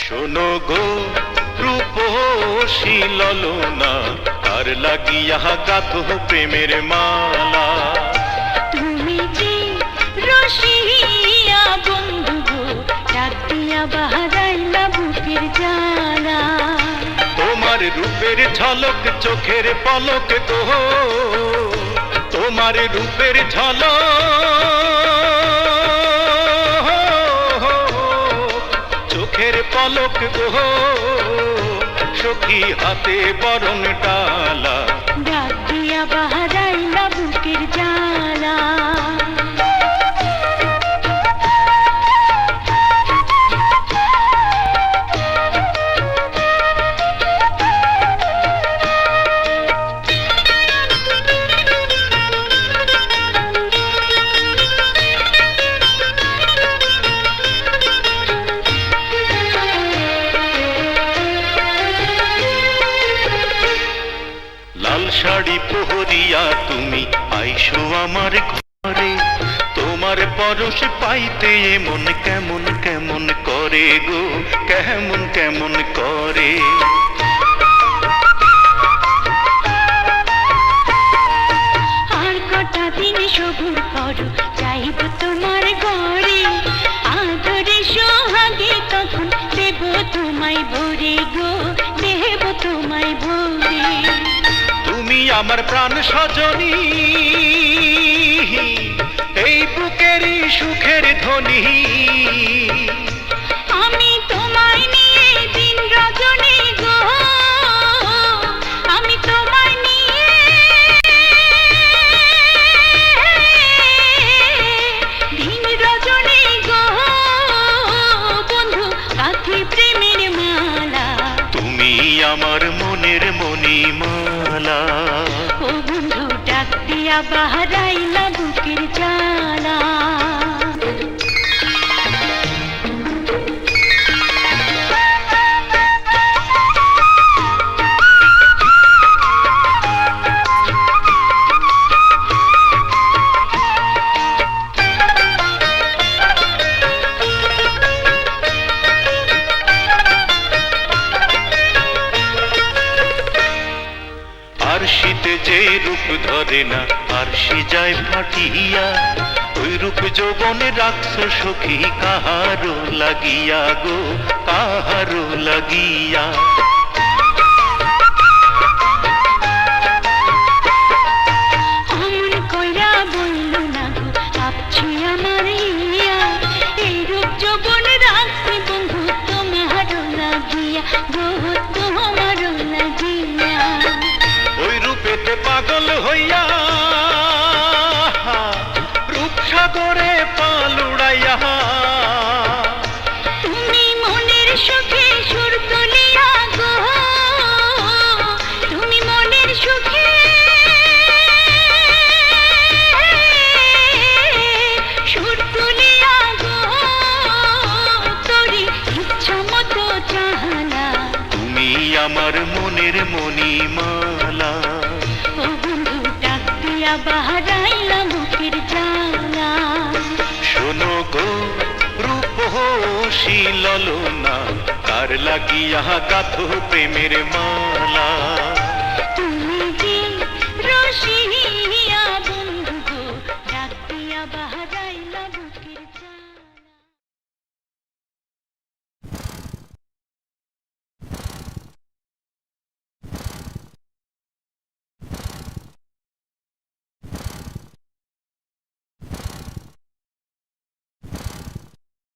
শোনো গো রূপসী ললনা, তার লাগিয়া গাথো প্রেমের মালা। তুমি যে রসিয়া বন্ধু গো, ডাক দিয়া বাহারাইলা বুকের জ্বালা। তোমার রূপের ঝলক চোখের পলক গো, তোমার রূপের ঝলক চোখের পলক গো, সখী হাতে বরণ ডালা। ডাক দিয়া বাহারাইলা বুকের জ্বালা। লাল শাড়ি পহরিয়া তুমি আইসো আমার ঘরে, তোমার পরশ পাইতে মন কেমন কেমন করে গো, কেমন কেমন করে। আর কটা দিন সবুর করো, চাইব তোমার ঘরে। আদরে সোহাগে তখন দেব তোমায় ভরে গো, দেব তোমায় ভরে। তুমি আমার প্রাণ সজনী, এই বুকেরই সুখের ধ্বনি। আমি তোমায় নিয়ে দিন রজনী গো, আমি তোমায় নিয়ে দিন রজনী গো, বন্ধু গাঁথি প্রেমের মালা। তুমি আমার মনের মণিমালা। ও বন্ধু ডাক দিয়া বাহারাইলা বুকের জ্বালা। আর শীতে যে রূপ ধরে না, আর সে যায় ফাটিয়া, ওই রূপ যৌবনে রাখছো সখী কাহারো লাগিয়া গো, কাহারো লাগিয়া। অমন কইরা বলল না গো, আপছি আমার হিয়া। এই রূপ যৌবন রাখছি বন্ধু তোমারও লাগিয়া গো, তোমারও লাগিয়া। ওই রূপেতে পাগল হইয়া রূপসাগরে পাল উড়াইয়া। তুমি মনের সুখে সুর তুলিয়া গো, তুমি মনের সুখে সুর তুলিয়া গো, তোরি ইচ্ছা মতো চাহানা। তুমি আমার মনের মণিমালা। ও বন্ধু ডাক দিয়া বাহারাইলা বুকের জ্বালা। শোনো গো রূপসী ললনা, তার লাগিয়া গাথো প্রেমের মালা।